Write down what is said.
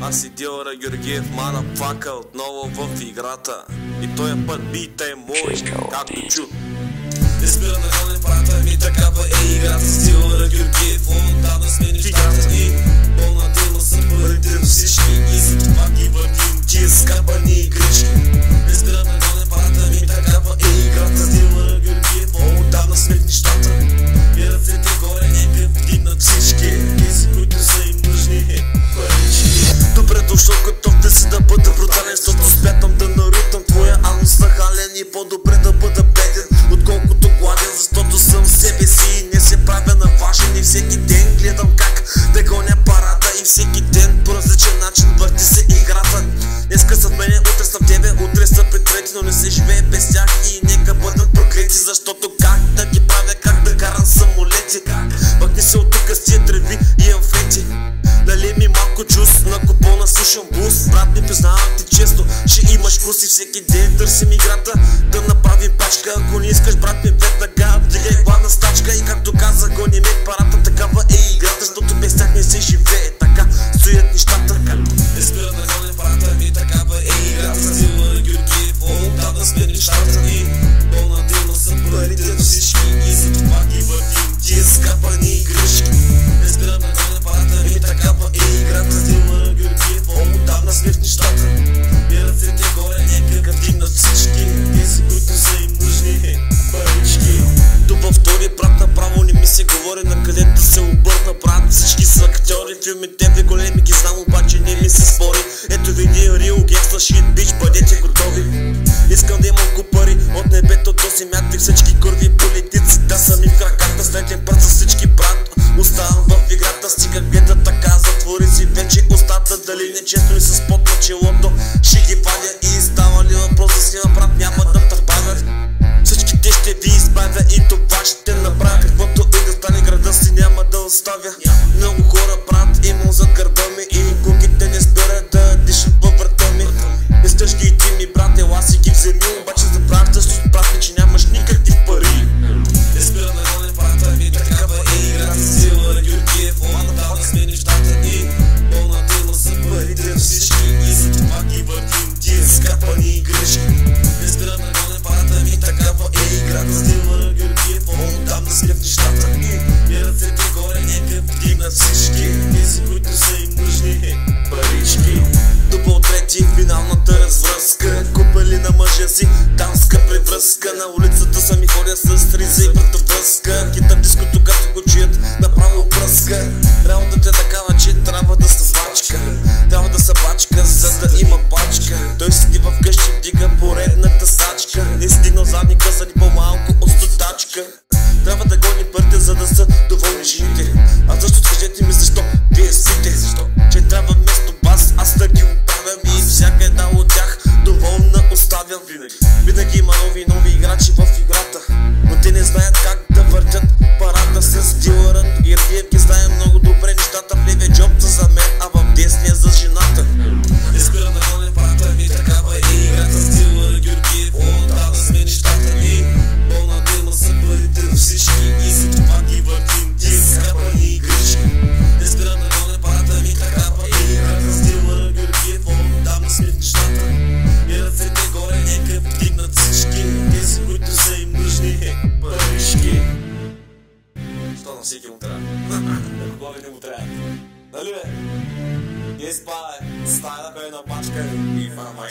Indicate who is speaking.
Speaker 1: Аз и Дилъра Георгиев, мана пака отново в играта. И този път бита е мой, както чу. Не спира да гоним парата ми, такава е играта с Дилъра Георгиев. Отдавна смениш играта и пълна тема са парите на всички. И за това ги въртим тия скапани игрички. Не спира да гоним парата ми, такава е играта с Дилъра Георгиев. Отдавна смениш нещата и ръцете горе, нека вдигнат всички. Тези, които са им нужни парички. Добре дошъл, готов да си да бъда брутален, защото смятам да нарутам твоя анус нахален. И по-добре да бъда беден, отколкото гладен, защото съм себе си и не се правя на важен. И всеки ден гледам как да гоня парада и всеки ден по различен начин върти се играта. Днеска са в мене, утре са в тебе, утре са пред трети, но не се живее без тях и нека бъдат проклети, защото как да ги правя, как да карам самолети, пък не се оттука с тия треви и амфети. Нали ми малко джус на купона, слушам блуз. Брат ми, признавам ти често, ще имаш вкус и всеки ден търсим играта да направим пачка. Ако не искаш, брат ми, веднага вдигай гладна стачка. И както каза, гони ме парата, такава е играта, защото без тях не се живее, така стоят нещата. Не спира да гони парата ми, такава е играта с Дилъра Георгиев. Отдавна сме нещата и пълна тема са парите на всички. И за това ги въртим тия скапани игрички. Не спира да гони парата ми, такава е играта с Дилъра Георгиев. Отдавна сме в нещата и ръцете горе, нека вдигнат всички. Тези, които са им нужни парички. Тук във втори брат направо не ми се говори, на къде да се обърна, брат. Всички са актьори, филмите ви големи ги знам, обаче не ми се спори. Ето види Real Gangsta Shit, бич, бъдете готови. Искам да имам пари от небето до земята и всички курви политици да са ми в краката. Среден прът за всички, брат, оставам в играта. Стига гледа така, затвори си вече устата. Дали не често ли с пот на челото ще ги вадя и става ли въпрос за сила, брат, няма да търпавят. Всички те ще ви избавя и това ще направя, каквото и да стане, града си няма да оставя. Много хора, брат, имам зад гърба ми и куките не спират да дишат във врата ми. Искаш ги и ти ми, брат, ела си ги вземи, обаче забравяш също, брат ми, че нямаш никакви пари. Не спира да гони парата ми, такава е играта с Дилъра Георгиев. Отдавна сме нещата и пълна тема са парите на всички. И за това ги въртим тия скапани игрички. Не спира да гони парата ми, такава е играта с Дилъра Георгиев. Отдавна сме в нещата и ръцете горе, нека вдигнат всички. Тези, които са им нужни парички. Дубъл трети, финалната развръзка. Купели на мъжа си дамска превръзка. На улицата сами ходя с риза и врътовръзка. Кита в диското, като го чуят, направо пръска. Работата е такава, че трябва да са звачка. Трябва да са бачка, за да има пачка. Той седи в къщи, вдига поредната стачка. Не си дигнал задника, заради по-малко от стотачка. Трябва да гони парите, за да са доволни жените. А защо, скажете ми, защо вие сите? Че трябва вместо вас аз да ги оправям и всяка една от тях доволна оставям. Винаги има нови играчи в играта, но те не знаят как да въртят парата с Дилъра Георгиев. Ги знае много добре нещата, в левия джоб за мен, а в десния за жената. Не спира да гони парата ми, такава е играта с Дилъра Георгиев. Отдавна сме нещата и пълна тема са парите на всички. И за това ги въртим тия скапани игрички. Не спира да гони парата ми, такава е играта с Дилъра Георгиев. Отдавна сме в нещата и ръцете горе, нека вдигнат всички. Тези, които са им нужни парички. Що на всеки му трябва? На кого ли не му трябва? Нали бе? Не спай, стая на пачка и фама.